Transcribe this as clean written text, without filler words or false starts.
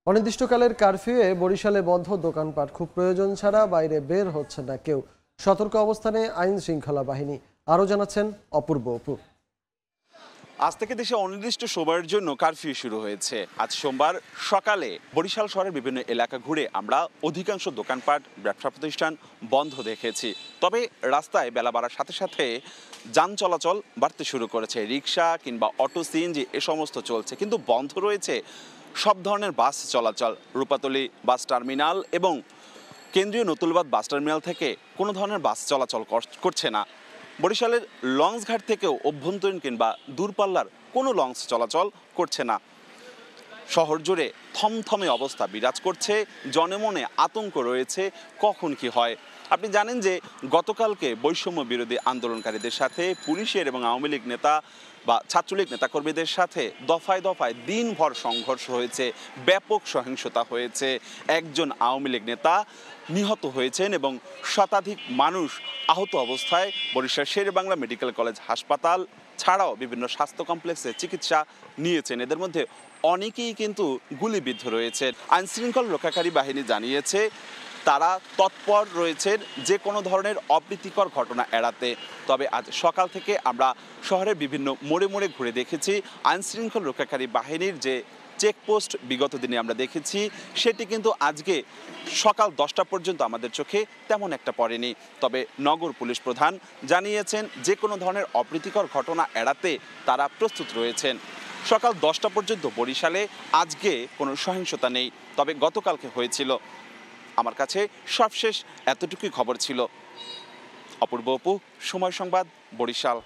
অনির্দিষ্টকালের কারফিউয়ে বরিশালে বন্ধ দোকানপাট, খুব প্রয়োজন ছাড়া বাইরে বের হচ্ছে না কেউ। সতর্ক অবস্থানে আইন শৃঙ্খলা বাহিনী। আরও জানাচ্ছেন অপূর্ব অপু। আজ থেকে দেশে অনির্দিষ্ট সময়ের জন্য কারফিউ শুরু হয়েছে। আজ সোমবার সকালে বরিশাল শহরের বিভিন্ন এলাকা ঘুরে আমরা অধিকাংশ দোকানপাট, ব্যবসা প্রতিষ্ঠান বন্ধ দেখেছি। তবে রাস্তায় বেলা বাড়ার সাথে সাথে যান চলাচল বাড়তে শুরু করেছে। রিক্সা কিংবা অটো, সিএনজি এ সমস্ত চলছে, কিন্তু বন্ধ রয়েছে সব ধরনের বাস চলাচল। রূপাতলী বাস টার্মিনাল এবং কেন্দ্রীয় নতুলবাদ বাস টার্মিনাল থেকে কোনো ধরনের বাস চলাচল করছে না। বরিশালের লঞ্চঘাট থেকেও অভ্যন্তরীণ কিংবা দূরপাল্লার কোনো লঞ্চ চলাচল করছে না। শহর জুড়ে থমথমে অবস্থা বিরাজ করছে, জনমনে আতঙ্ক রয়েছে কখন কি হয়। আপনি জানেন যে গতকালকে বৈষম্য বিরোধী আন্দোলনকারীদের সাথে পুলিশের এবং আওয়ামী লীগ নেতা বা ছাত্রলীগ নেতাকর্মীদের সাথে দফায় দফায় দিনভর সংঘর্ষ হয়েছে, ব্যাপক সহিংসতা হয়েছে। একজন আওয়ামী লীগ নেতা নিহত হয়েছেন এবং শতাধিক মানুষ আহত অবস্থায় বরিশাল শেরেবাংলা মেডিকেল কলেজ হাসপাতাল ছাড়াও বিভিন্ন স্বাস্থ্য কমপ্লেক্সে চিকিৎসা নিয়েছেন। এদের মধ্যে অনেকেই কিন্তু গুলিবিদ্ধ রয়েছেন। আইনশৃঙ্খল রক্ষাকারী বাহিনী জানিয়েছে তারা তৎপর রয়েছেন যে কোনো ধরনের অপ্রীতিকর ঘটনা এড়াতে। তবে আজ সকাল থেকে আমরা শহরের বিভিন্ন মোড়ে মোড়ে ঘুরে দেখেছি আইনশৃঙ্খল রক্ষাকারী বাহিনীর যে চেকপোস্ট বিগত দিনে আমরা দেখেছি সেটি কিন্তু আজকে সকাল 10টা পর্যন্ত আমাদের চোখে তেমন একটা পড়েনি। তবে নগর পুলিশ প্রধান জানিয়েছেন যে কোনো ধরনের অপ্রীতিকর ঘটনা এড়াতে তারা প্রস্তুত রয়েছেন। সকাল 10টা পর্যন্ত বরিশালে আজকে কোনো সহিংসতা নেই, তবে গতকালকে হয়েছিল। আমার কাছে সবশেষ এতটুকুই খবর ছিল। অপূর্ব অপু, সময় সংবাদ, বরিশাল।